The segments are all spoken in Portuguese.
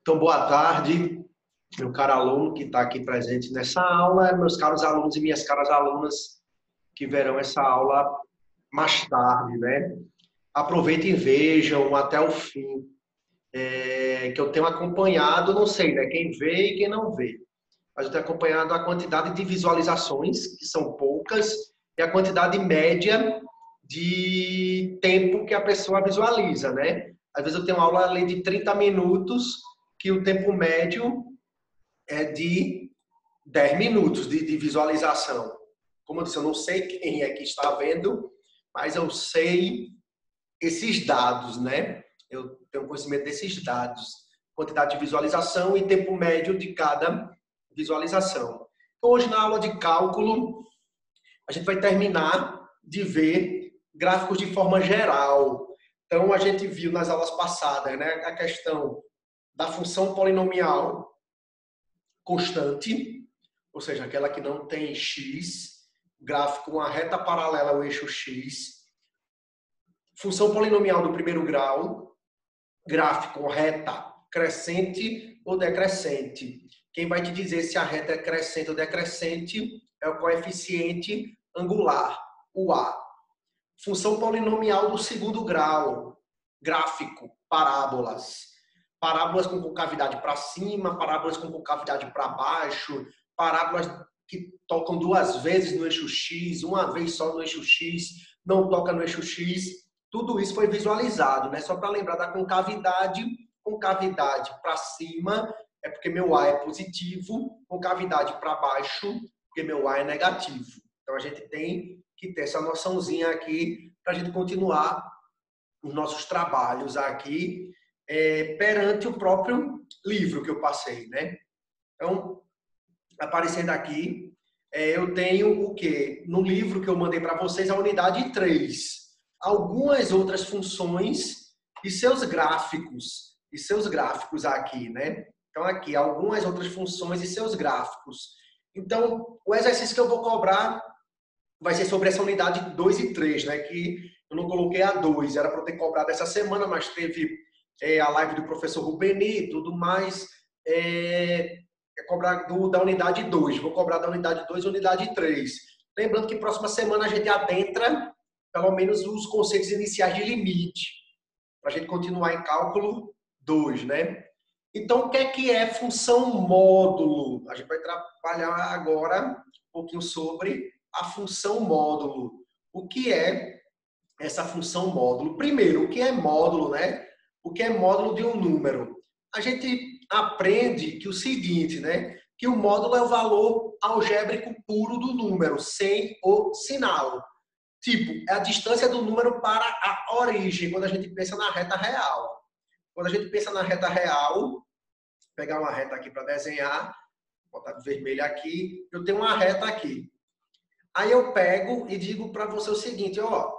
Então, boa tarde, meu caro aluno que está aqui presente nessa aula, meus caros alunos e minhas caras alunas que verão essa aula mais tarde, né? Aproveitem e vejam até o fim, que eu tenho acompanhado, não sei, né? Quem vê e quem não vê, mas eu tenho acompanhado a quantidade de visualizações, que são poucas, e a quantidade média de tempo que a pessoa visualiza, né? Às vezes eu tenho uma aula ali de 30 minutos, que o tempo médio é de 10 minutos de visualização. Como eu disse, eu não sei quem é que está vendo, mas eu sei esses dados, né? Eu tenho conhecimento desses dados. Quantidade de visualização e tempo médio de cada visualização. Então, hoje, na aula de cálculo, a gente vai terminar de ver gráficos de forma geral. Então, a gente viu nas aulas passadas, né, a questão da função polinomial constante, ou seja, aquela que não tem x, gráfico com uma reta paralela ao eixo x, função polinomial do primeiro grau, gráfico reta crescente ou decrescente. Quem vai te dizer se a reta é crescente ou decrescente é o coeficiente angular, o A. Função polinomial do segundo grau, gráfico, parábolas. Parábolas com concavidade para cima, parábolas com concavidade para baixo, parábolas que tocam duas vezes no eixo X, uma vez só no eixo X, não toca no eixo X. Tudo isso foi visualizado, né? Só para lembrar da concavidade, concavidade para cima é porque meu A é positivo, concavidade para baixo porque meu A é negativo. Então a gente tem que ter essa noçãozinha aqui para a gente continuar os nossos trabalhos aqui perante o próprio livro que eu passei, né? Então, aparecendo aqui, eu tenho o quê? No livro que eu mandei para vocês, a unidade 3. Algumas outras funções e seus gráficos. E seus gráficos aqui, né? Então, aqui, algumas outras funções e seus gráficos. Então, o exercício que eu vou cobrar vai ser sobre essa unidade 2 e 3, né? Que eu não coloquei a 2, era para eu ter cobrado essa semana, mas teve a live do professor Rubeni e tudo mais. Cobrar da unidade 2. Vou cobrar da unidade 2 e unidade 3. Lembrando que próxima semana a gente adentra pelo menos os conceitos iniciais de limite, para a gente continuar em cálculo 2, né? Então, o que é função módulo? A gente vai trabalhar agora um pouquinho sobre a função módulo. O que é essa função módulo? Primeiro, o que é módulo, né? O que é módulo de um número? A gente aprende que o seguinte, né? Que o módulo é o valor algébrico puro do número, sem o sinal. Tipo, é a distância do número para a origem, quando a gente pensa na reta real. Quando a gente pensa na reta real, vou pegar uma reta aqui para desenhar, vou botar de vermelho aqui, eu tenho uma reta aqui. Aí eu pego e digo para você o seguinte, ó,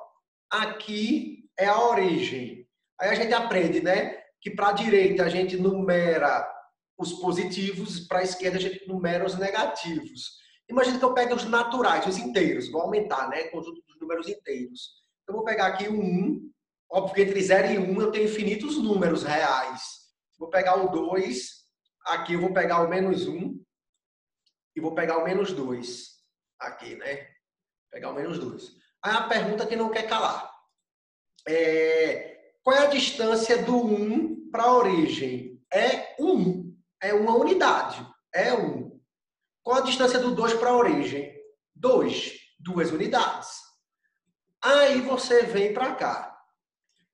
aqui é a origem. Aí a gente aprende, né, que para a direita a gente numera os positivos, para a esquerda a gente numera os negativos. Imagina que eu pego os naturais, os inteiros, vou aumentar, né, conjunto dos números inteiros. Eu vou pegar aqui o 1, óbvio que entre 0 e 1 eu tenho infinitos números reais. Vou pegar o 2, aqui eu vou pegar o menos 1 e vou pegar o menos 2. Aqui, né? Pegar o menos 2. Aí a pergunta que não quer calar. Qual é a distância do 1 para a origem? É 1. É uma unidade. É 1. Qual a distância do 2 para a origem? 2. 2 unidades. Aí você vem para cá.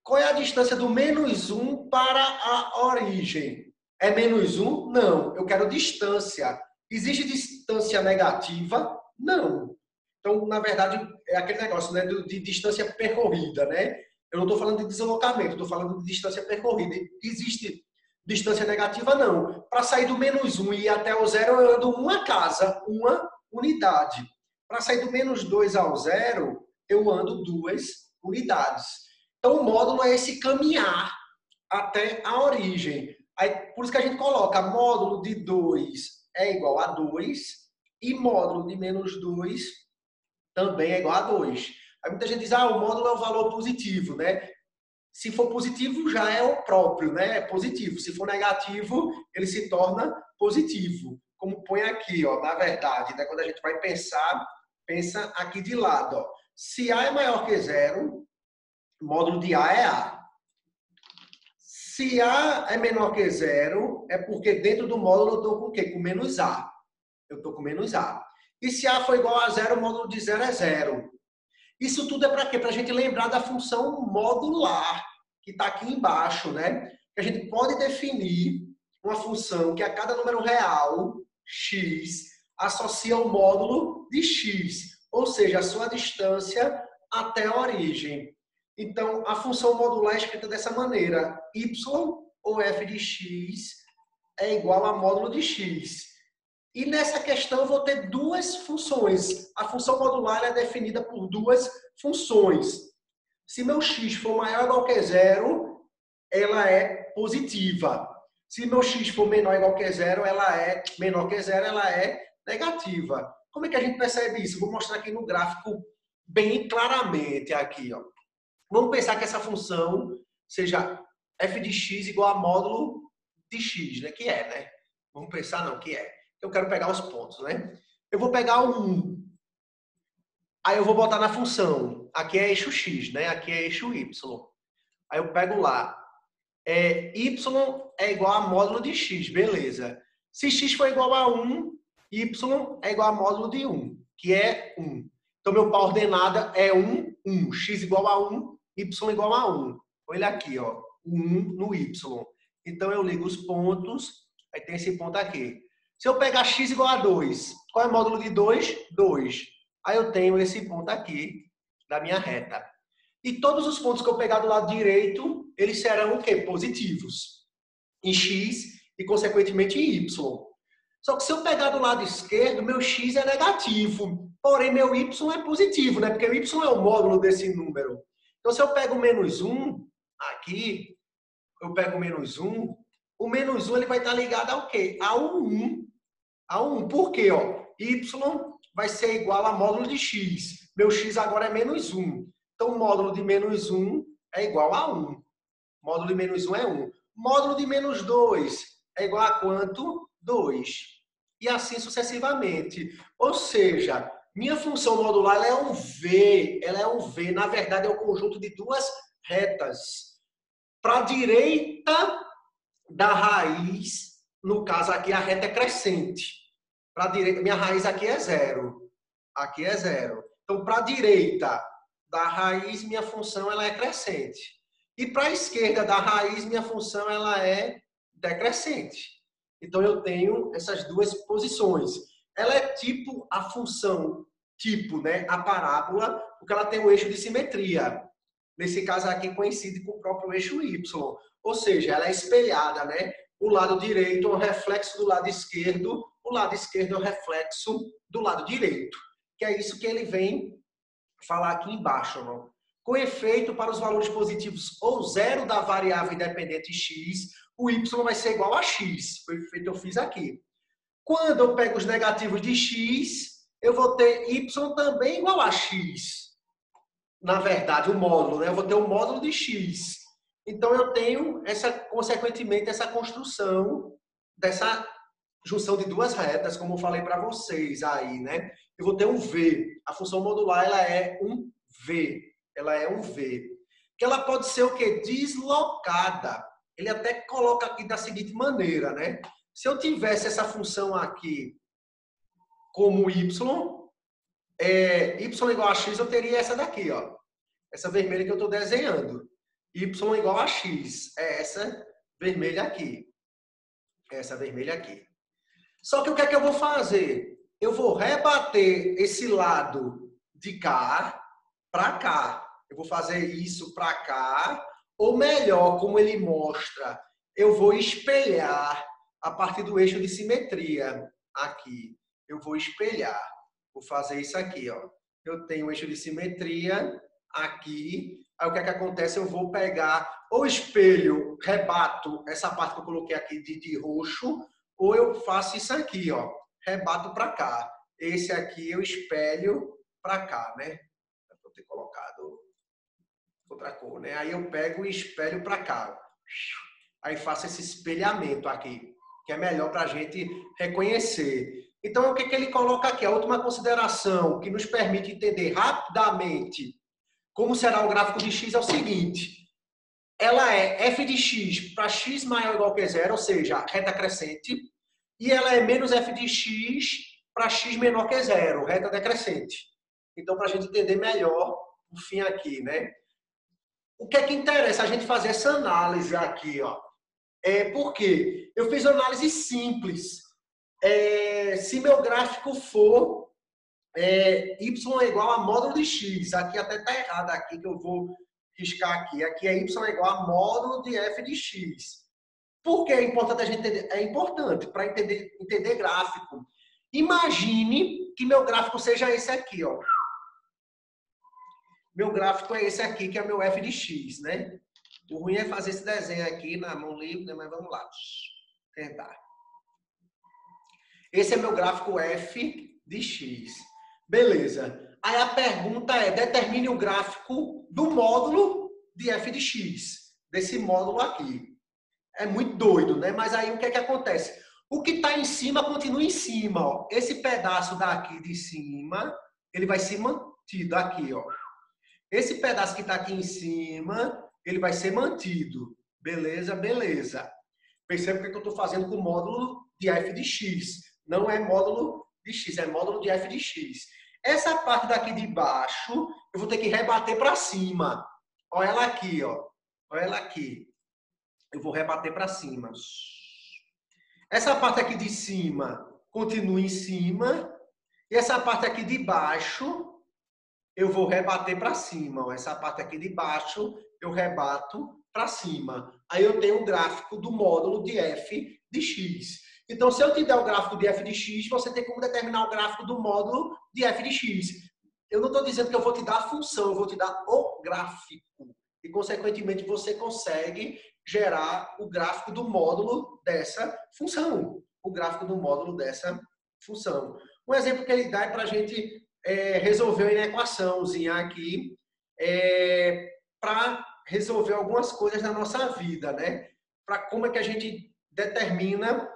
Qual é a distância do menos 1 para a origem? É menos 1? Não. Eu quero distância. Existe distância negativa? Não. Então, na verdade, é aquele negócio, né, de distância percorrida, né? Eu não estou falando de deslocamento, estou falando de distância percorrida. Existe distância negativa? Não. Para sair do menos 1 e ir até o 0, eu ando uma casa, uma unidade. Para sair do menos 2 ao 0, eu ando 2 unidades. Então, o módulo é esse caminhar até a origem. Aí, por isso que a gente coloca módulo de 2 é igual a 2 e módulo de menos 2 também é igual a 2. Aí muita gente diz, o módulo é o valor positivo, né? Se for positivo, já é o próprio, né? É positivo. Se for negativo, ele se torna positivo. Como põe aqui, ó, na verdade, né? Quando a gente vai pensar, pensa aqui de lado, ó. Se A é maior que zero, o módulo de A é A. Se A é menor que zero, é porque dentro do módulo eu estou com o quê? Com menos A. Eu estou com menos A. E se A for igual a zero, o módulo de zero é zero. Isso tudo é para quê? Para a gente lembrar da função modular, que está aqui embaixo, né? Que a gente pode definir uma função que a cada número real, x, associa o módulo de x, ou seja, a sua distância até a origem. Então, a função modular é escrita dessa maneira: y ou f de x é igual a módulo de x. E nessa questão eu vou ter duas funções. A função modular é definida por duas funções. Se meu x for maior ou igual que zero, ela é positiva. Se meu x for menor ou igual que zero, ela é menor que zero, ela é negativa. Como é que a gente percebe isso? Vou mostrar aqui no gráfico bem claramente aqui, ó. Vamos pensar que essa função seja f de x igual a módulo de x, né? Que é, né? Vamos pensar não, que é. Eu quero pegar os pontos, né? Eu vou pegar o 1. Aí eu vou botar na função. Aqui é eixo x, né? Aqui é eixo y. Aí eu pego lá. Y é igual a módulo de x, beleza. Se x for igual a 1, y é igual a módulo de 1, que é 1. Então, meu pau ordenada é 1, 1. X igual a 1, y igual a 1. Olha aqui, ó. 1 no y. Então, eu ligo os pontos. Aí tem esse ponto aqui. Se eu pegar x igual a 2, qual é o módulo de 2? 2. Aí eu tenho esse ponto aqui da minha reta. E todos os pontos que eu pegar do lado direito, eles serão o quê? Positivos. Em x e, consequentemente, em y. Só que se eu pegar do lado esquerdo, meu x é negativo. Porém, meu y é positivo, né? Porque o y é o módulo desse número. Então, se eu pego o menos 1 aqui, eu pego o menos 1, o menos 1 ele vai estar ligado ao quê? Ao 1. Ao 1. Por quê? Ó? Y vai ser igual a módulo de x. Meu x agora é menos 1. Então, o módulo de menos 1 é igual a 1. Módulo de menos 1 é 1. Módulo de menos 2 é igual a quanto? 2. E assim sucessivamente. Ou seja, minha função modular ela é um V. Ela é um V. Na verdade, é o conjunto de duas retas. Para a direita da raiz, no caso aqui, a reta é crescente. Para a direita, minha raiz aqui é zero. Aqui é zero. Então, para a direita da raiz, minha função ela é crescente. E para a esquerda da raiz, minha função ela é decrescente. Então, eu tenho essas duas posições. Ela é tipo a função, tipo, né? A parábola, porque ela tem um eixo de simetria. Nesse caso aqui, coincide com o próprio eixo Y. Ou seja, ela é espelhada, né? O lado direito é um reflexo do lado esquerdo, o lado esquerdo é um reflexo do lado direito. Que é isso que ele vem falar aqui embaixo, não? Com efeito, para os valores positivos ou zero da variável independente x, o y vai ser igual a x. Foi o efeito que eu fiz aqui. Quando eu pego os negativos de x, eu vou ter y também igual a x. Na verdade, o módulo, né? Eu vou ter o módulo de x. Então, eu tenho, consequentemente, essa construção dessa junção de duas retas, como eu falei para vocês aí, né? Eu vou ter um V. A função modular, ela é um V. Ela é um V. Que ela pode ser o quê? Deslocada. Ele até coloca aqui da seguinte maneira, né? Se eu tivesse essa função aqui como y, y igual a x, eu teria essa daqui, ó. Essa vermelha que eu estou desenhando. Y igual a x. É essa vermelha aqui. Essa vermelha aqui. Só que o que é que eu vou fazer? Eu vou rebater esse lado de cá para cá. Eu vou fazer isso para cá. Ou melhor, como ele mostra, eu vou espelhar a partir do eixo de simetria aqui. Eu vou espelhar. Vou fazer isso aqui, ó. Eu tenho o eixo de simetria aqui. Aí o que é que acontece? Eu vou pegar ou espelho, rebato essa parte que eu coloquei aqui de roxo, ou eu faço isso aqui, ó. Rebato para cá. Esse aqui eu espelho para cá, né? Vou ter colocado outra cor, né? Aí eu pego e espelho para cá. Aí faço esse espelhamento aqui, que é melhor para a gente reconhecer. Então, o que que ele coloca aqui? A última consideração que nos permite entender rapidamente como será o gráfico de x é o seguinte. Ela é f de x para x maior ou igual que zero, ou seja, reta crescente. E ela é menos f de x para x menor que zero, reta decrescente. Então, para a gente entender melhor o fim aqui, né? O que é que interessa a gente fazer essa análise aqui, ó? Porque eu fiz uma análise simples. Se meu gráfico for y é igual a módulo de x, aqui até está errado aqui, que eu vou riscar aqui. Aqui é y é igual a módulo de f de x. Por que é importante a gente entender? É importante para entender gráfico. Imagine que meu gráfico seja esse aqui, ó. Meu gráfico é esse aqui, que é meu f de x, né? O ruim é fazer esse desenho aqui na mão livre, né? Mas vamos lá. Tentar. Esse é meu gráfico f de x. Beleza. Aí a pergunta é, determine o gráfico do módulo de f de x. Desse módulo aqui. É muito doido, né? Mas aí o que é que acontece? O que está em cima continua em cima, ó. Esse pedaço daqui de cima, ele vai ser mantido aqui, ó. Esse pedaço que está aqui em cima, ele vai ser mantido. Beleza, beleza. Percebe o que eu estou fazendo com o módulo de f de x. Não é módulo de x, é módulo de f de x. Essa parte daqui de baixo, eu vou ter que rebater para cima. Olha ela aqui, ó. Olha ela aqui. Eu vou rebater para cima. Essa parte aqui de cima continua em cima. E essa parte aqui de baixo, eu vou rebater para cima. Ó. Essa parte aqui de baixo, eu rebato para cima. Aí eu tenho o gráfico do módulo de f de x. Então, se eu te der o gráfico de f de x, você tem como determinar o gráfico do módulo de f de x. Eu não estou dizendo que eu vou te dar a função, eu vou te dar o gráfico. E, consequentemente, você consegue gerar o gráfico do módulo dessa função. O gráfico do módulo dessa função. Um exemplo que ele dá é para a gente resolver uma equaçãozinha aqui para resolver algumas coisas na nossa vida, né? Para como é que a gente determina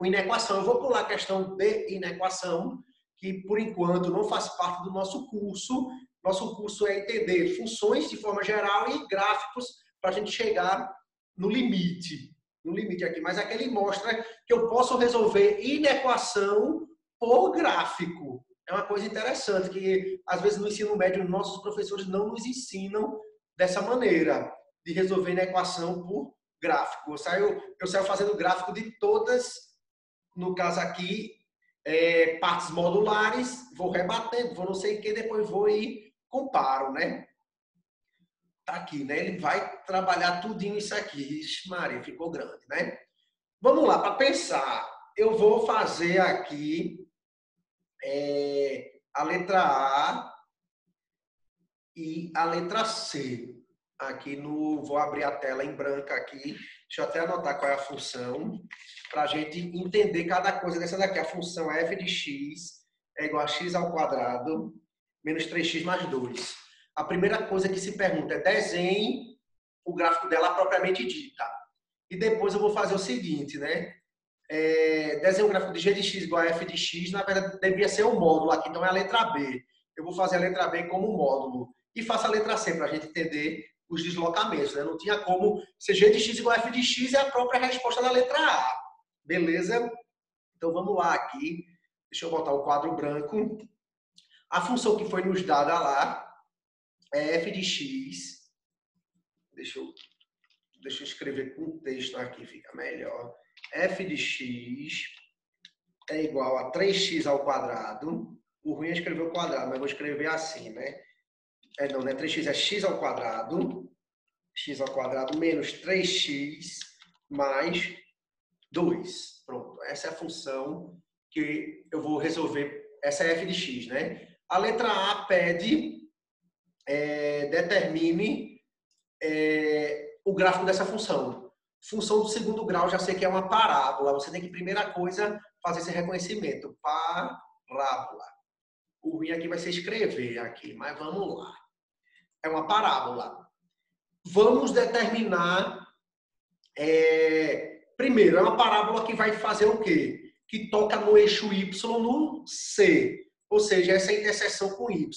uma inequação. Eu vou pular a questão de inequação, que por enquanto não faz parte do nosso curso. Nosso curso é entender funções de forma geral e gráficos para a gente chegar no limite. No limite aqui. Mas aqui ele mostra que eu posso resolver inequação por gráfico. É uma coisa interessante que, às vezes, no ensino médio, nossos professores não nos ensinam dessa maneira, de resolver inequação por gráfico. Eu saio fazendo gráfico de todas, no caso aqui, partes modulares, vou rebatendo, vou não sei o que, depois vou e comparo, né? Tá aqui, né? Ele vai trabalhar tudinho isso aqui. Ixi, Maria, ficou grande, né? Vamos lá, para pensar. Eu vou fazer aqui a letra A e a letra C. Aqui vou abrir a tela em branco aqui. Deixa eu até anotar qual é a função, para a gente entender cada coisa dessa daqui. A função f de x é igual a x ao quadrado menos 3x mais 2. A primeira coisa que se pergunta é desenhe o gráfico dela propriamente dita. E depois eu vou fazer o seguinte, né? Desenho o gráfico de g de x igual a f de x, na verdade devia ser um módulo aqui, então é a letra B. Eu vou fazer a letra B como módulo. E faço a letra C para a gente entender os deslocamentos. Né? Não tinha como ser g de x igual a f de x, é a própria resposta da letra A. Beleza? Então vamos lá aqui. Deixa eu botar o quadro branco. A função que foi nos dada lá é f de x. Deixa eu escrever com texto aqui, fica melhor. F de x é igual a 3x ao quadrado. O ruim é escrever o quadrado, mas vou escrever assim, né? Não é 3x, é x ao quadrado. X ao quadrado menos 3x mais 2. Pronto, essa é a função que eu vou resolver. Essa é f de x, né? A letra A pede, determine o gráfico dessa função. Função do segundo grau, já sei que é uma parábola. Você tem que, primeira coisa, fazer esse reconhecimento. Parábola. O ruim aqui vai ser escrever aqui, mas vamos lá. É uma parábola. vamos determinar... primeiro, é uma parábola que vai fazer o quê? Que toca no eixo Y no C. Ou seja, essa interseção com Y.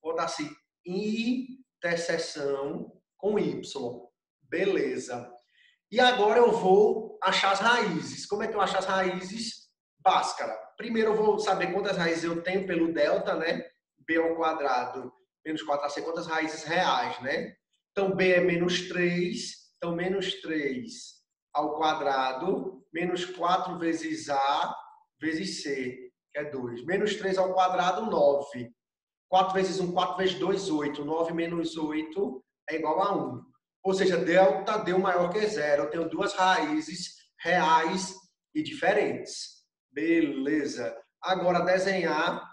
Vou dar assim, interseção com Y. Beleza. E agora eu vou achar as raízes. Como é que eu acho as raízes? Bhaskara. Primeiro eu vou saber quantas raízes eu tenho pelo delta, né? B ao quadrado menos 4AC, quantas raízes reais, né? Então, B é menos 3. Então, menos 3 ao quadrado, menos 4 vezes A vezes C, que é 2. Menos 3 ao quadrado, 9. 4 vezes 1, 4 vezes 2, 8. 9 menos 8 é igual a 1. Ou seja, delta deu maior que zero. Eu tenho duas raízes reais e diferentes. Beleza. Agora, desenhar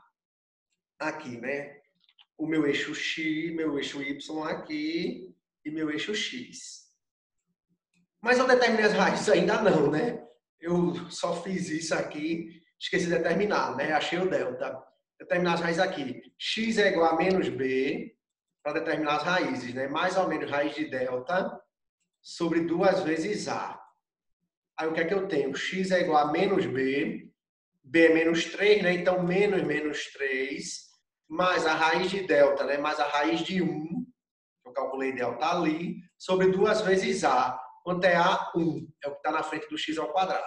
aqui, né? O meu eixo X, meu eixo Y aqui e meu eixo X. Mas eu determinei as raízes ainda não, né? Eu só fiz isso aqui, esqueci de determinar, né? Achei o delta. Determinar as raízes aqui. X é igual a menos B, para determinar as raízes, né? Mais ou menos raiz de delta sobre 2 vezes A. Aí o que é que eu tenho? X é igual a menos B. B é menos 3, né? Então, menos 3, mais a raiz de delta, né? Mais a raiz de 1, eu calculei delta ali, sobre 2 vezes A. Quanto é A? 1. É o que está na frente do x ao quadrado.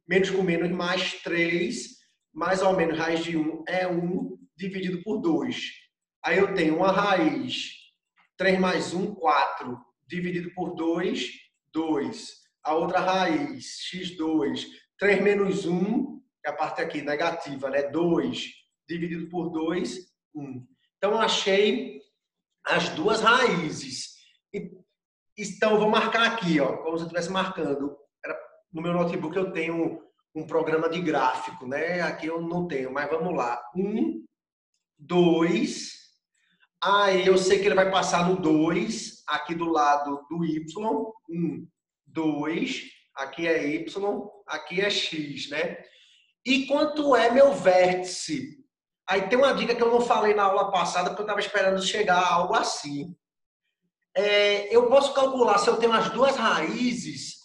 Menos com menos, mais 3, mais ou menos raiz de 1 é 1, dividido por 2. Aí eu tenho uma raiz, 3 mais 1, 4, dividido por 2, 2. A outra raiz, x2, 3 menos 1, que é a parte aqui negativa, né? 2, dividido por 2, 1. Então, eu achei as duas raízes. Então, eu vou marcar aqui, ó, como se eu estivesse marcando. No meu notebook eu tenho um programa de gráfico, né? Aqui eu não tenho, mas vamos lá. 1, 2. Aí eu sei que ele vai passar no 2, aqui do lado do Y. 1, 2. Aqui é Y, aqui é X, né? E quanto é meu vértice? Aí tem uma dica que eu não falei na aula passada, porque eu estava esperando chegar a algo assim. Eu posso calcular se eu tenho as duas raízes,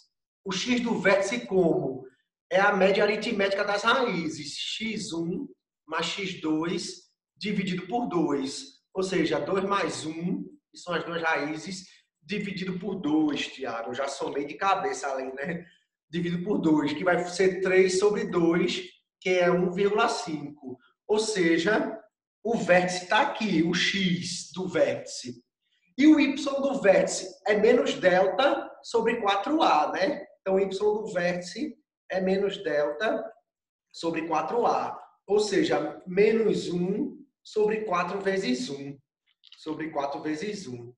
o x do vértice como? É a média aritmética das raízes. x1 mais x2 dividido por 2. Ou seja, 2 mais 1, que são as duas raízes, dividido por 2, Tiago. Eu já somei de cabeça ali, né? Dividido por 2, que vai ser 3 sobre 2, que é 1,5. Ou seja, o vértice está aqui, o x do vértice. E o y do vértice é menos delta sobre 4A, né? Então, o y do vértice é menos delta sobre 4A. Ou seja, menos 1 sobre 4 vezes 1. Sobre 4 vezes 1.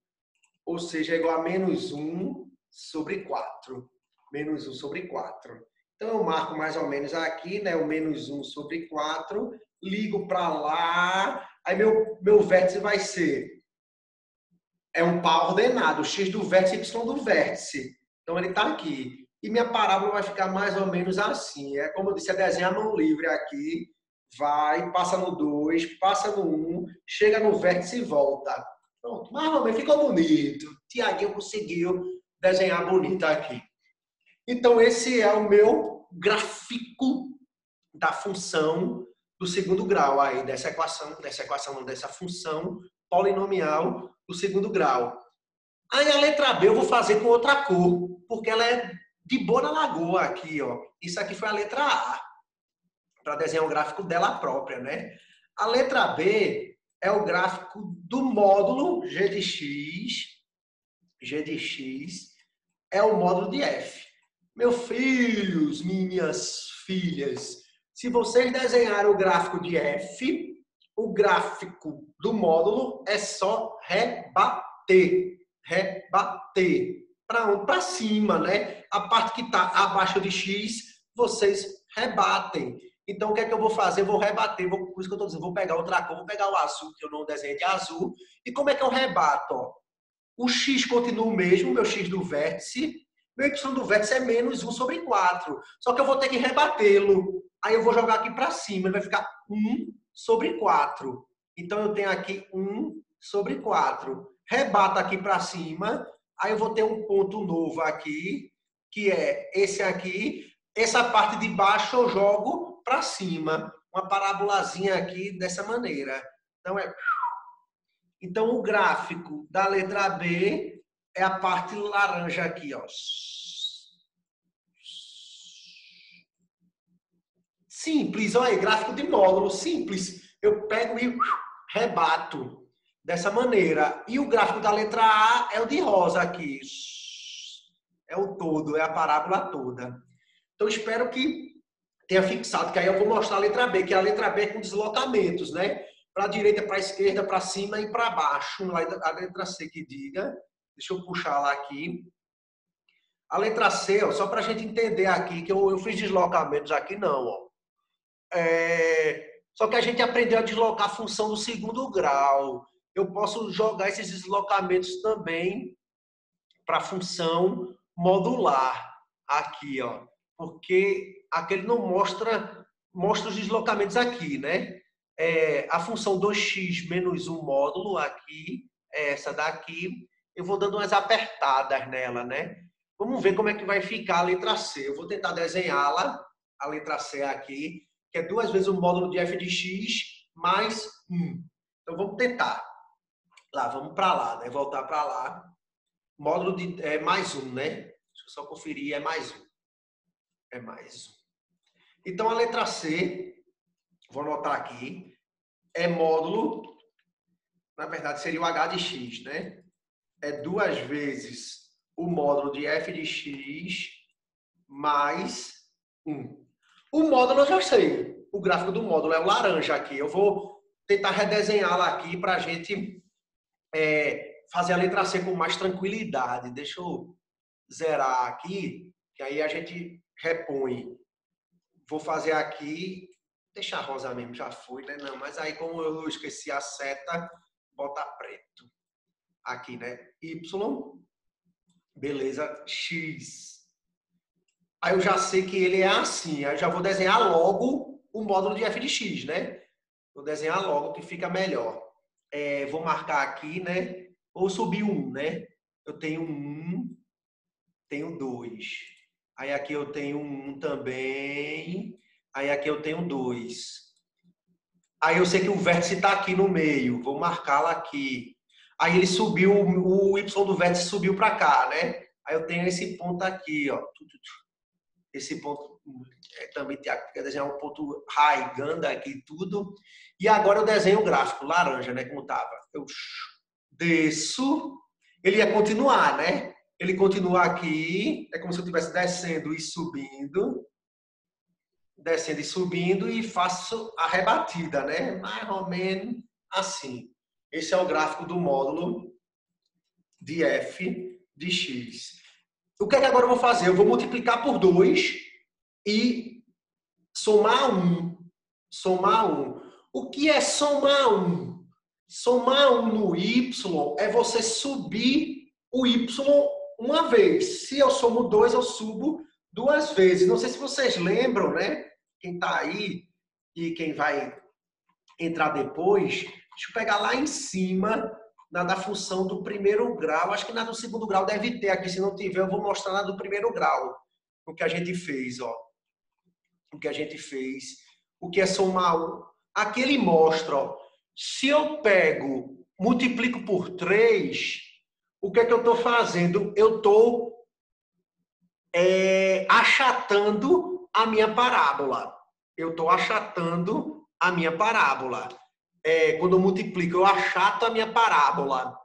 Ou seja, é igual a menos 1 sobre 4. Menos 1 sobre 4. Então, eu marco mais ou menos aqui, né? O menos 1 sobre 4. Ligo para lá. Aí, meu vértice vai ser... É um par ordenado, x do vértice, y do vértice. Então, ele está aqui. E minha parábola vai ficar mais ou menos assim. É como eu disse, é desenhar a mão livre aqui. Vai, passa no 2, passa no 1, chega no vértice e volta. Pronto. Mas, mamãe, ficou bonito. Tiaguinho conseguiu desenhar bonito aqui. Então, esse é o meu gráfico da função do segundo grau aí, dessa função polinomial do segundo grau. Aí a letra B eu vou fazer com outra cor, porque ela é de boa na lagoa aqui, ó. Isso aqui foi a letra A, para desenhar o gráfico dela própria, né? A letra B é o gráfico do módulo G de X é o módulo de F. Meus filhos, minhas filhas, se vocês desenharem o gráfico de F, o gráfico do módulo é só rebater. Rebater. Para onde? Para cima, né? A parte que está abaixo de X, vocês rebatem. Então, o que é que eu vou fazer? Eu vou rebater. Por isso que eu estou dizendo, vou pegar outra cor, vou pegar o azul, que eu não desenhei de azul. E como é que eu rebato? Ó? O X continua o mesmo, meu X do vértice. Meu Y do vértice é menos 1 sobre 4. Só que eu vou ter que rebatê-lo. Aí eu vou jogar aqui para cima. Ele vai ficar 1 sobre 4. Então, eu tenho aqui 1 sobre 4. rebato aqui para cima, aí eu vou ter um ponto novo aqui, que é esse aqui. Essa parte de baixo eu jogo para cima, uma parabolazinha aqui dessa maneira. Então, o gráfico da letra B é a parte laranja aqui, ó. Simples, olha aí, gráfico de módulo, simples. Eu pego e rebato dessa maneira. E o gráfico da letra A é o de rosa aqui. É o todo, é a parábola toda. Então, espero que tenha fixado, que aí eu vou mostrar a letra B, que a letra B é com deslocamentos, né? Para a direita, para a esquerda, para cima e para baixo. A letra C que diga. Deixa eu puxar lá aqui. A letra C, ó, só para a gente entender aqui, que eu fiz deslocamentos aqui, não, ó. Só que a gente aprendeu a deslocar a função do segundo grau. Eu posso jogar esses deslocamentos também para a função modular aqui, ó, porque aquele não mostra os deslocamentos aqui, né? A função 2x menos 1 módulo aqui, essa daqui, eu vou dando umas apertadas nela, né? Vamos ver como é que vai ficar a letra C. Eu vou tentar desenhá-la, a letra C aqui, que é 2 vezes o módulo de f de x mais 1. Então, vamos tentar. Lá, vamos para lá, né? Voltar para lá. Módulo de mais 1, né? Deixa eu só conferir, é mais 1. É mais 1. Então, a letra C, vou anotar aqui, é módulo, na verdade, seria o h de x, né? É 2 vezes o módulo de f de x mais 1. O módulo eu já sei. O gráfico do módulo é o laranja aqui. Eu vou tentar redesenhá-la aqui para a gente fazer a letra C com mais tranquilidade. Deixa eu zerar aqui, que aí a gente repõe. Vou fazer aqui, deixar rosa mesmo, já foi, né? Não, mas aí como eu esqueci a seta, bota preto. Aqui, né? Y, beleza, X. Aí eu já sei que ele é assim, aí eu já vou desenhar logo o módulo de f de x, né? Vou desenhar logo que fica melhor. Vou marcar aqui, né? Ou subir 1, né? Eu tenho 1, tenho 2. Aí aqui eu tenho 1 também. Aí aqui eu tenho 2. Aí eu sei que o vértice está aqui no meio. Vou marcá-lo aqui. Aí ele subiu, o y do vértice subiu para cá, né? Aí eu tenho esse ponto aqui, ó. Esse ponto também quer desenhar um ponto raigando aqui tudo. E agora eu desenho o gráfico laranja, né? Como estava. Eu desço. Ele ia continuar, né? Ele continua aqui. É como se eu estivesse descendo e subindo. Descendo e subindo e faço a rebatida, né? Mais ou menos assim. Esse é o gráfico do módulo de f de x. O que é que agora eu vou fazer? Eu vou multiplicar por 2 e somar 1. Somar 1. O que é somar 1? Somar 1 no y é você subir o y uma vez. Se eu somo 2, eu subo 2 vezes. Não sei se vocês lembram, né? Quem está aí e quem vai entrar depois, deixa eu pegar lá em cima na da função do primeiro grau. Acho que na do segundo grau deve ter aqui. Se não tiver, eu vou mostrar na do primeiro grau. O que a gente fez, ó. O que a gente fez. O que é somar 1. Aqui ele mostra, ó. Se eu pego, multiplico por 3, o que é que eu estou fazendo? Eu estou achatando a minha parábola. Eu estou achatando a minha parábola. Quando eu multiplico, eu achato a minha parábola.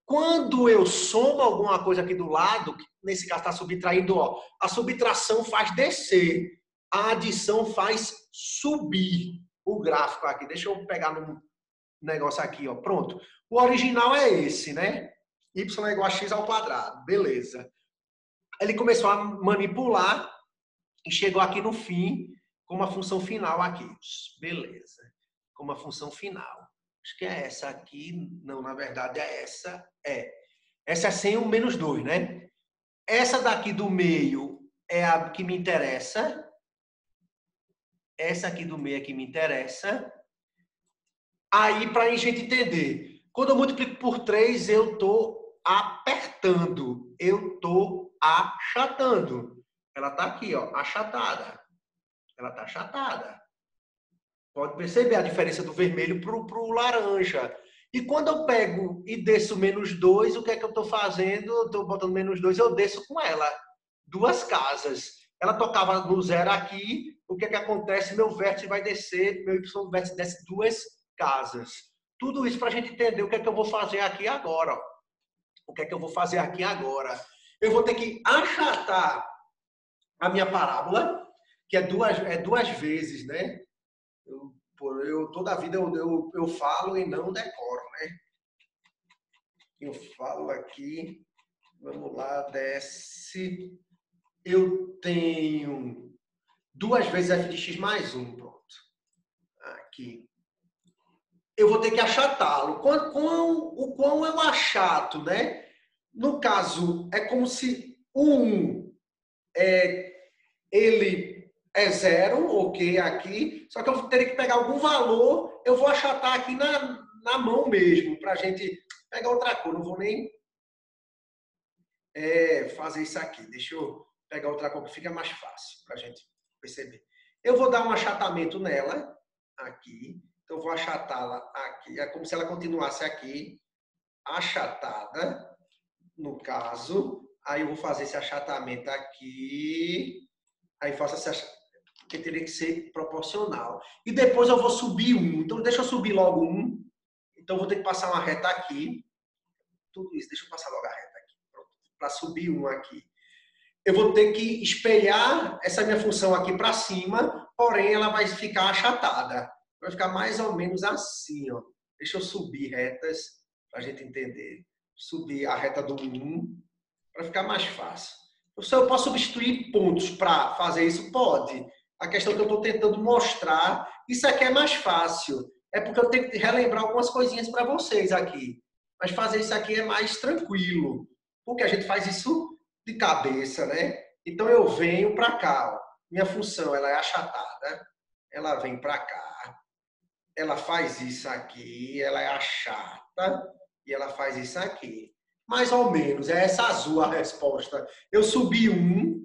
Quando eu somo alguma coisa aqui do lado, nesse caso está subtraindo, ó, a subtração faz descer, a adição faz subir o gráfico aqui. Deixa eu pegar no negócio aqui, ó. Pronto. O original é esse, né? Y é igual a x ao quadrado. Beleza. Ele começou a manipular e chegou aqui no fim com uma função final aqui. Beleza. Com uma função final. Acho que é essa aqui. Não, na verdade é essa. Essa é sem o menos 2, né? Essa daqui do meio é a que me interessa. Essa aqui do meio é que me interessa. Aí, para a gente entender, Quando eu multiplico por 3, eu estou apertando. Eu estou achatando. Ela está aqui, ó, achatada. Ela está achatada. Pode perceber a diferença do vermelho para o laranja. E quando eu pego e desço -2, o que é que eu estou fazendo? Eu estou botando -2, eu desço com ela. 2 casas. Ela tocava no 0 aqui, o que é que acontece? Meu vértice vai descer, meu y vértice desce 2 casas. Tudo isso para a gente entender o que é que eu vou fazer aqui agora. Ó. O que é que eu vou fazer aqui agora? Eu vou ter que achatar a minha parábola, que é duas vezes, né? Toda a vida eu falo e não decoro, né? Eu falo aqui, vamos lá, desce. Eu tenho 2 vezes f de x mais 1, pronto. Aqui. Eu vou ter que achatá-lo. O quão eu achato, né? No caso, é como se o 1 ele é 0, ok, aqui. Só que eu teria que pegar algum valor, eu vou achatar aqui na mão mesmo, para a gente pegar outra cor. Não vou nem fazer isso aqui. Deixa eu pegar outra cor que fica mais fácil para a gente perceber. Eu vou dar um achatamento nela, aqui. Então, eu vou achatá-la aqui. É como se ela continuasse aqui, achatada, no caso. Aí eu vou fazer esse achatamento aqui. Aí faço esse achatamento, que teria que ser proporcional. E depois eu vou subir 1. Então, deixa eu subir logo 1. Então, eu vou ter que passar uma reta aqui. Tudo isso, deixa eu passar logo a reta aqui. Para subir 1 aqui. Eu vou ter que espelhar essa minha função aqui para cima, porém ela vai ficar achatada. Vai ficar mais ou menos assim, ó. Deixa eu subir retas para a gente entender. Subir a reta do 1 para ficar mais fácil. Eu posso substituir pontos para fazer isso? Pode. A questão que eu estou tentando mostrar, isso aqui é mais fácil. É porque eu tenho que relembrar algumas coisinhas para vocês aqui. Mas fazer isso aqui é mais tranquilo. Porque a gente faz isso de cabeça, né? Então eu venho para cá. Ó. Minha função ela é achatada. Ela vem para cá. Ela faz isso aqui. Ela é achata. E ela faz isso aqui. Mais ou menos. É essa azul a resposta. Eu subi 1.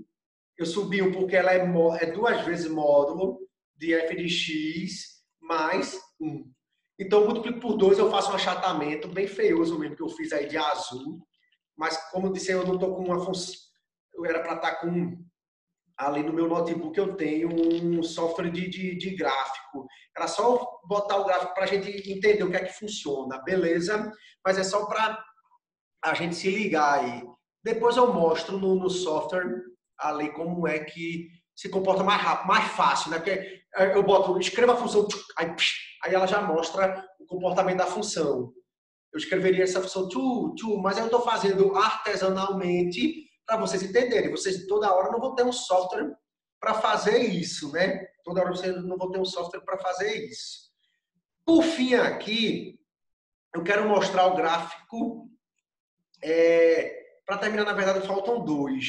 Eu subi 1 porque ela é 2 vezes módulo de f de x mais 1. Então, eu multiplico por 2, eu faço um achatamento bem feioso mesmo que eu fiz aí de azul. Mas, como eu disse, eu não estou com uma função. Eu era para estar com. Ali no meu notebook eu tenho um software de gráfico. Era só botar o gráfico para a gente entender o que é que funciona, beleza? Mas é só para a gente se ligar aí. Depois eu mostro no software ali como é que se comporta mais rápido, mais fácil, né? Porque eu boto, escreva a função, aí ela já mostra o comportamento da função. Eu escreveria essa função mas eu estou fazendo artesanalmente para vocês entenderem. Vocês toda hora não vão ter um software para fazer isso, né? Toda hora vocês não vão ter um software para fazer isso. Por fim aqui, eu quero mostrar o gráfico. Para terminar, na verdade, faltam 2.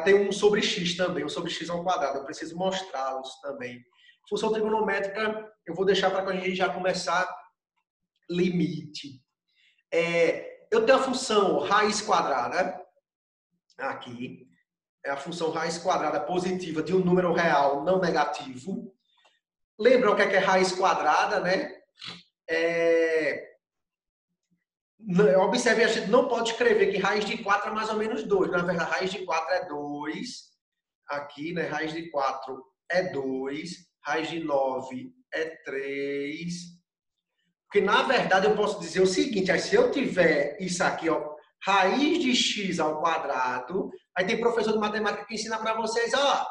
Tem um sobre x também, um sobre x ao quadrado. Eu preciso mostrá-los também. Função trigonométrica, eu vou deixar para a gente já começar limite. Eu tenho a função raiz quadrada, aqui. É a função raiz quadrada positiva de um número real não negativo. Lembra o que é raiz quadrada, né? Observe, a gente não pode escrever que raiz de 4 é mais ou menos 2. Na verdade, raiz de 4 é 2. Aqui, né? Raiz de 4 é 2. Raiz de 9 é 3. Porque, na verdade, eu posso dizer o seguinte, se eu tiver isso aqui, ó, raiz de x ao quadrado, aí tem professor de matemática que ensina para vocês, ó,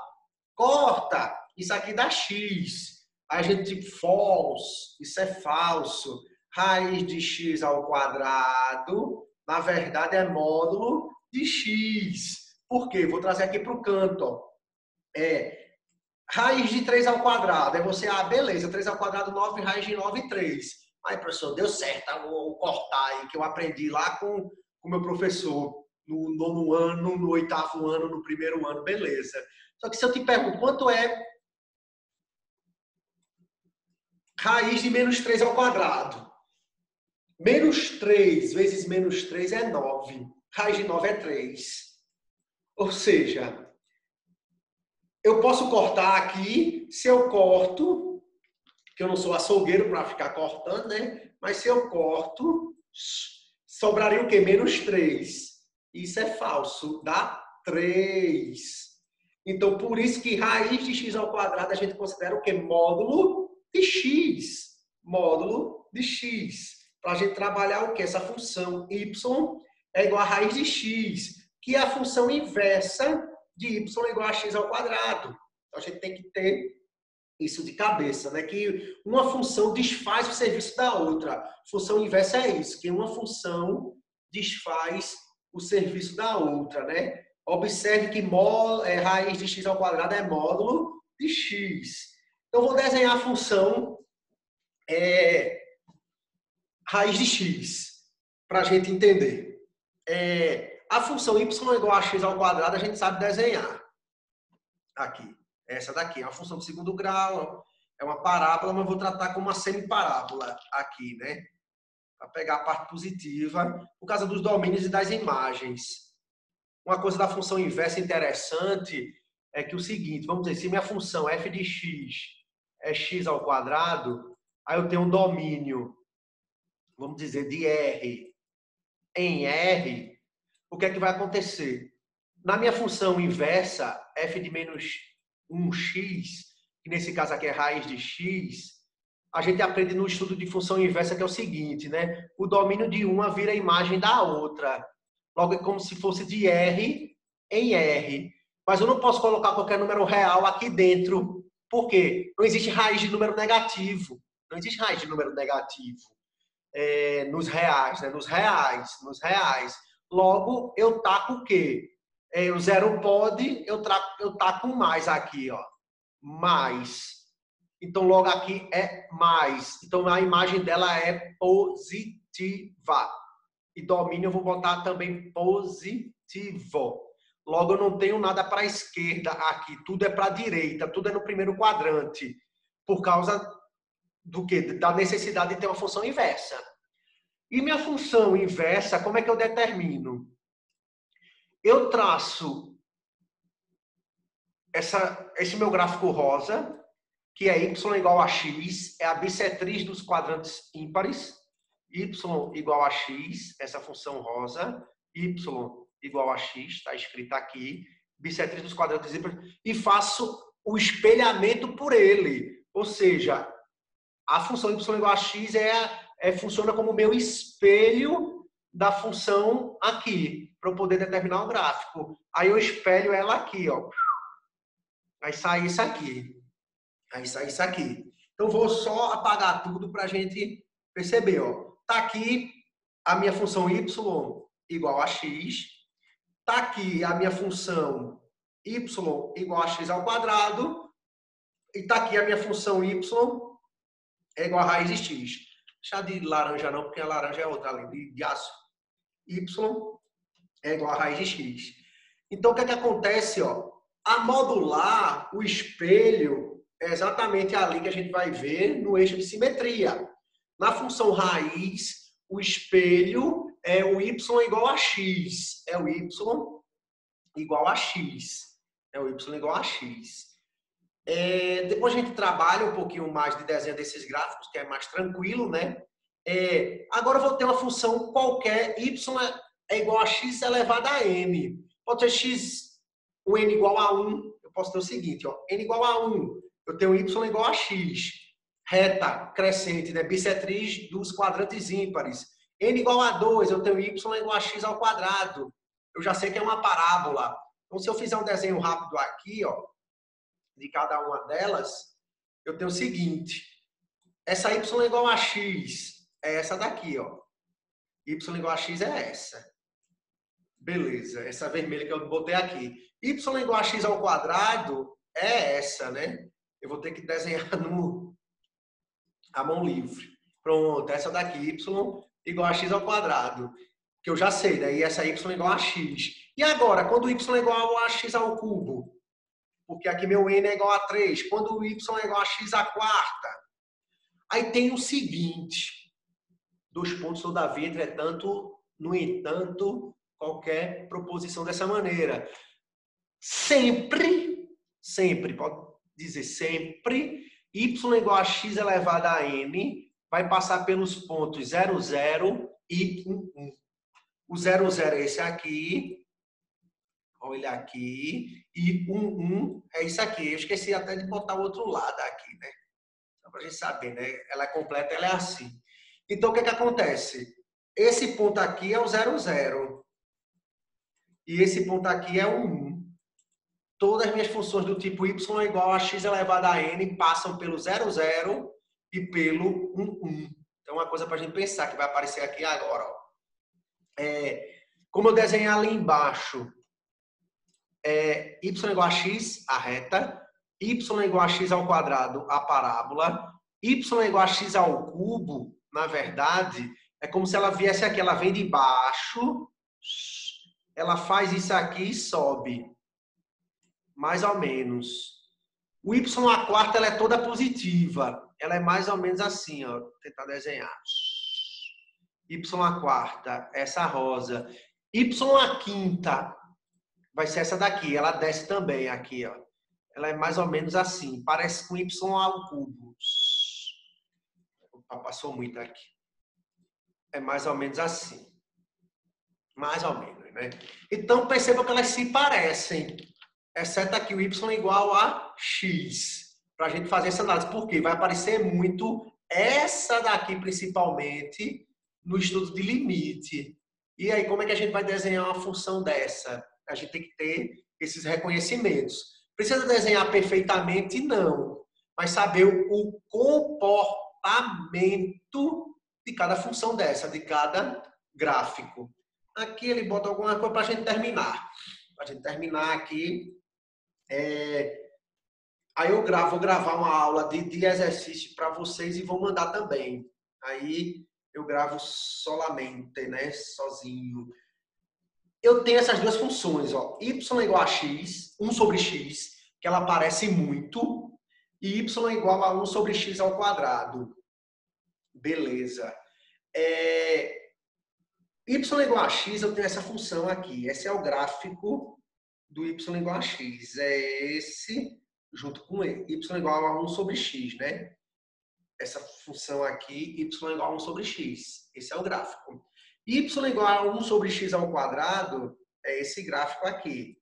corta, isso aqui dá x. Aí a gente tipo, false, isso é falso. Raiz de x ao quadrado, na verdade, é módulo de x. Por quê? Vou trazer aqui para o canto. Ó. Raiz de 3 ao quadrado. É você, beleza, 3 ao quadrado, 9, raiz de 9, 3. Aí, professor, deu certo, vou cortar aí, que eu aprendi lá com o meu professor no 9º ano, no 8º ano, no 1º ano, beleza. Só que se eu te pergunto, quanto é raiz de -3 ao quadrado? Menos 3 vezes menos 3 é 9. Raiz de 9 é 3. Ou seja, eu posso cortar aqui. Se eu corto, que eu não sou açougueiro para ficar cortando, né? Mas se eu corto, sobraria o quê? Menos 3. Isso é falso. Dá 3. Então, por isso que raiz de x ao quadrado a gente considera o quê? Módulo de x. Módulo de x. Para a gente trabalhar o quê? Essa função y é igual a raiz de x, que é a função inversa de y igual a x ao quadrado. Então, a gente tem que ter isso de cabeça, né? Que uma função desfaz o serviço da outra. Função inversa é isso, que uma função desfaz o serviço da outra, né? Observe que raiz de x ao quadrado é módulo de x. Então, vou desenhar a função raiz de x, para a gente entender. A função y igual a x ao quadrado, a gente sabe desenhar. Aqui. Essa daqui é uma função de segundo grau, é uma parábola, mas vou tratar como uma semiparábola aqui, né? Para pegar a parte positiva, por causa dos domínios e das imagens. Uma coisa da função inversa interessante é que o seguinte, vamos dizer, se minha função f de x é x ao quadrado, aí eu tenho um domínio, vamos dizer, de R em R, o que é que vai acontecer? Na minha função inversa, f de menos 1x, que nesse caso aqui é raiz de x, a gente aprende no estudo de função inversa que é o seguinte, né? O domínio de uma vira a imagem da outra. Logo, é como se fosse de R em R. Mas eu não posso colocar qualquer número real aqui dentro. Por quê? Não existe raiz de número negativo. Não existe raiz de número negativo nos reais, né? Nos reais. Logo, eu taco o quê? O zero pode, eu taco um mais aqui, ó. Mais. Então, logo aqui é mais. Então, a imagem dela é positiva. E domínio eu vou botar também positivo. Logo, eu não tenho nada para a esquerda aqui. Tudo é para a direita. Tudo é no primeiro quadrante. Por causa do quê? Da necessidade de ter uma função inversa. E minha função inversa, como é que eu determino? Eu traço esse meu gráfico rosa, que é y igual a x, é a bissetriz dos quadrantes ímpares, y igual a x, essa função rosa, y igual a x, está escrito aqui, bissetriz dos quadrantes ímpares, e faço o espelhamento por ele. Ou seja, a função y igual a x funciona como meu espelho da função aqui, para eu poder determinar o gráfico. Aí eu espelho ela aqui, ó. Aí sai isso aqui. Aí sai isso aqui. Então, vou só apagar tudo para a gente perceber. Ó. Tá aqui a minha função y igual a x. Tá aqui a minha função y igual a x ao quadrado. E tá aqui a minha função y é igual a raiz de x. Deixa de laranja não, porque a laranja é outra ali, de aço. Y é igual a raiz de x. Então, o que é que acontece? Ó? A modular, o espelho, é exatamente ali que a gente vai ver no eixo de simetria. Na função raiz, o espelho é o y igual a x. É o y igual a x. É o y igual a x. Depois a gente trabalha um pouquinho mais de desenho desses gráficos, que é mais tranquilo, né? Agora eu vou ter uma função qualquer, y é igual a x elevado a n. Pode ser x, o n igual a 1. Eu posso ter o seguinte, ó, n igual a 1. Eu tenho y igual a x. Reta crescente, né? Bissetriz dos quadrantes ímpares. N igual a 2, eu tenho y igual a x ao quadrado. Eu já sei que é uma parábola. Então, se eu fizer um desenho rápido aqui, ó, de cada uma delas, eu tenho o seguinte. Essa y igual a x é essa daqui, ó. Y igual a x é essa. Beleza, essa vermelha que eu botei aqui. Y igual a x ao quadrado é essa, né? Eu vou ter que desenhar a mão livre. Pronto, essa daqui, y igual a x ao quadrado. Que eu já sei, né? E essa y igual a x. E agora, quando y é igual a x ao cubo? Porque aqui meu n é igual a 3. Quando o y é igual a x à quarta? Aí tem o seguinte. 2 pontos, todavia, entretanto, no entanto, qualquer proposição dessa maneira. Sempre, pode dizer sempre, y igual a x elevado a n vai passar pelos pontos 0, 0 e 1, 1. O 0, 0 é esse aqui, olha ele aqui, e 1, 1 é isso aqui. Eu esqueci até de botar o outro lado aqui, né? Só para a gente saber, né? Ela é completa, ela é assim. Então, o que acontece? Esse ponto aqui é o 0, 0. E esse ponto aqui é o 1. Todas as minhas funções do tipo y igual a x elevado a n passam pelo 0, 0 e pelo 1, 1. Então, uma coisa para a gente pensar que vai aparecer aqui agora. Ó. Como eu desenhei ali embaixo, y igual a x, a reta, y igual a x ao quadrado, a parábola, y igual a x ao cubo, na verdade, é como se ela viesse aqui, ela vem de baixo, ela faz isso aqui e sobe. Mais ou menos. O y à quarta ela é toda positiva. Ela é mais ou menos assim, ó. Vou tentar desenhar. Y à quarta, essa rosa. Y à quinta vai ser essa daqui. Ela desce também aqui, ó. Ela é mais ou menos assim. Parece com y ao cubo. Opa, passou muito aqui. É mais ou menos assim. Mais ou menos, né? Então, perceba que elas se parecem. Exceto aqui o y igual a x. Para a gente fazer essa análise. Por quê? Vai aparecer muito essa daqui, principalmente, no estudo de limite. E aí, como é que a gente vai desenhar uma função dessa? A gente tem que ter esses reconhecimentos. Precisa desenhar perfeitamente? Não. Mas saber o comportamento de cada função dessa, de cada gráfico. Aqui ele bota alguma coisa para a gente terminar. Para a gente terminar aqui. Aí eu vou gravar uma aula de exercício para vocês e vou mandar também. Aí eu gravo solamente, né? Sozinho. Eu tenho essas duas funções, ó. Y igual a x, 1 sobre x, que ela aparece muito, e y igual a 1 sobre x ao quadrado. Beleza. Y igual a x, eu tenho essa função aqui. Esse é o gráfico do y igual a x. É esse junto com y igual a 1 sobre x, né? Essa função aqui, y igual a 1 sobre x. Esse é o gráfico. Y igual a 1 sobre x ao quadrado é esse gráfico aqui.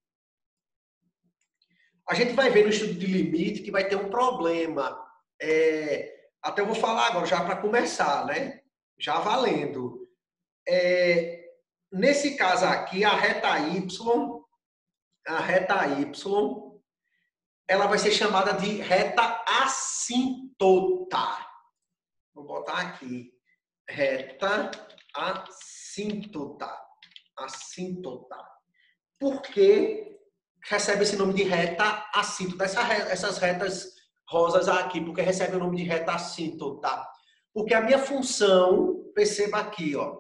A gente vai ver no estudo de limite que vai ter um problema. Até eu vou falar agora, já para começar, né? Já valendo. Nesse caso aqui, a reta y, ela vai ser chamada de reta assíntota. Vou botar aqui. Reta assíntota. Por que recebe esse nome de reta assíntota? Essas retas rosas aqui, porque recebe o nome de reta assíntota? Porque a minha função, perceba aqui, ó.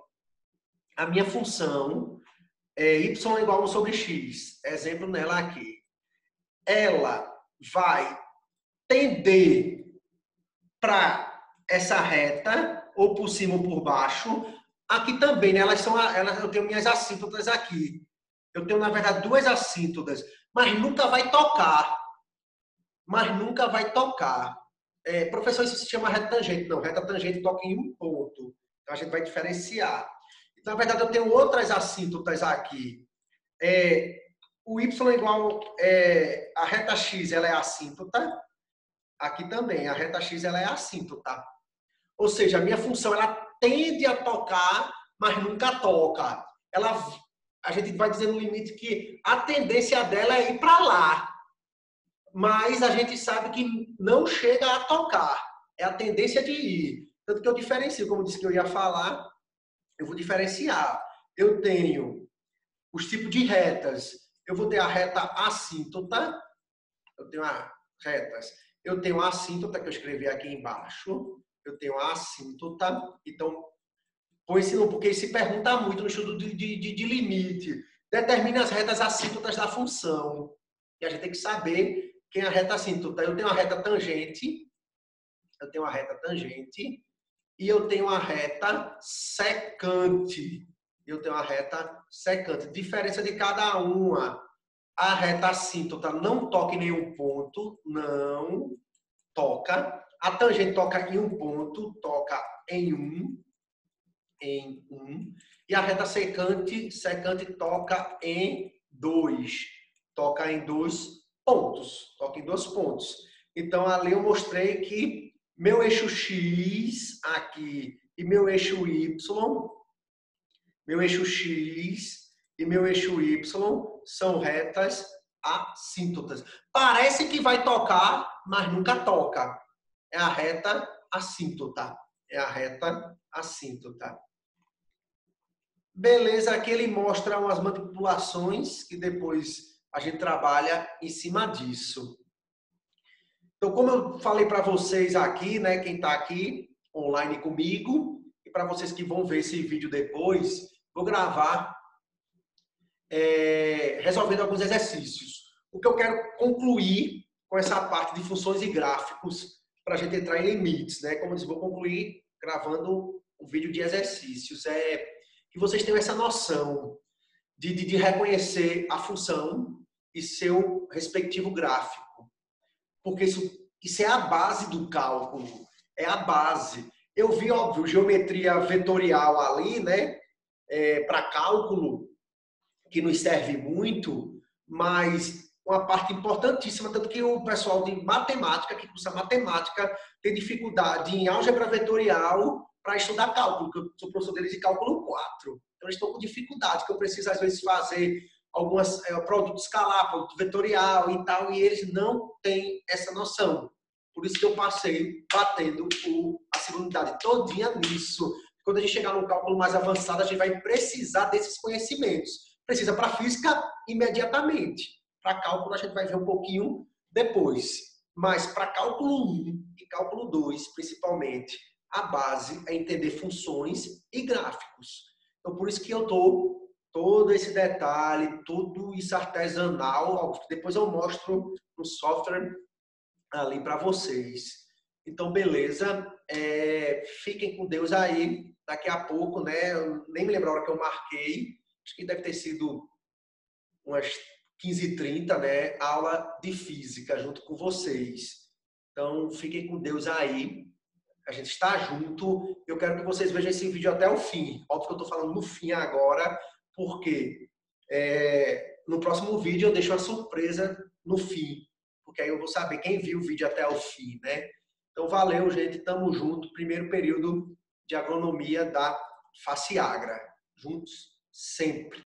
A minha função é y igual a 1 sobre x. Exemplo nela aqui. Ela vai tender para essa reta, ou por cima ou por baixo. Aqui também, né? Eu tenho minhas assíntotas aqui. Eu tenho, na verdade, duas assíntotas, mas nunca vai tocar. Professor, isso se chama reta tangente. Não, reta tangente toca em um ponto. Então, a gente vai diferenciar. Então, na verdade, eu tenho outras assíntotas aqui. O y igual a reta x, ela é assíntota. Aqui também, a reta x, ela é assíntota. Ou seja, a minha função, ela tende a tocar, mas nunca toca. A gente vai dizer no limite que a tendência dela é ir para lá. Mas a gente sabe que não chega a tocar. É a tendência de ir. Tanto que eu diferencio, como eu disse que eu ia falar, eu vou diferenciar. Eu tenho os tipos de retas. Eu vou ter a reta assíntota. Eu tenho a assíntota, que eu escrevi aqui embaixo. Eu tenho a assíntota. Então, põe esse nome, porque se pergunta muito no estudo de limite. Determine as retas assíntotas da função. E a gente tem que saber quem é a reta assíntota. Eu tenho a reta tangente. e eu tenho a reta secante. Eu tenho a reta secante. Diferença de cada uma. A reta assíntota não toca em nenhum ponto, não toca. A tangente toca em um ponto, toca em um. E a reta secante toca em dois. Toca em dois pontos. Toca em dois pontos. Então, ali eu mostrei que meu eixo X aqui e meu eixo Y e meu eixo Y são retas assíntotas. Parece que vai tocar, mas nunca toca. É a reta assíntota. É a reta assíntota. Beleza, aqui ele mostra umas manipulações que depois a gente trabalha em cima disso. Então, como eu falei para vocês aqui, né, quem está aqui online comigo, e para vocês que vão ver esse vídeo depois, vou gravar resolvendo alguns exercícios. O que eu quero concluir com essa parte de funções e gráficos, para a gente entrar em limites, né? Como eu disse, vou concluir gravando um vídeo de exercícios. Que vocês tenham essa noção de reconhecer a função e seu respectivo gráfico. Porque isso é a base do cálculo. É a base. Eu vi, óbvio, geometria vetorial ali, né? Para cálculo, que nos serve muito, mas uma parte importantíssima, tanto que o pessoal de matemática, que cursa matemática, tem dificuldade em álgebra vetorial para estudar cálculo, porque eu sou professor deles de cálculo 4. Então, eles estão com dificuldade, que eu preciso, às vezes, fazer alguns produtos escalar, produto vetorial e tal, e eles não têm essa noção. Por isso que eu passei batendo a segunda unidade todinha nisso. Quando a gente chegar num cálculo mais avançado, a gente vai precisar desses conhecimentos. Precisa para física imediatamente. Para cálculo, a gente vai ver um pouquinho depois. Mas para cálculo 1 e cálculo 2, principalmente, a base é entender funções e gráficos. Então, por isso que eu estou todo esse detalhe, tudo isso artesanal, depois eu mostro no software ali para vocês. Então, beleza. Fiquem com Deus aí. Daqui a pouco, né? Eu nem me lembro a hora que eu marquei. Acho que deve ter sido umas 15h30, né? Aula de física junto com vocês. Então, fiquem com Deus aí. A gente está junto. Eu quero que vocês vejam esse vídeo até o fim. Óbvio que eu estou falando no fim agora, porque no próximo vídeo eu deixo uma surpresa no fim. Porque aí eu vou saber quem viu o vídeo até o fim, né? Então, valeu, gente. Tamo junto. Primeiro período de agronomia da FACIAGRA. Juntos, sempre.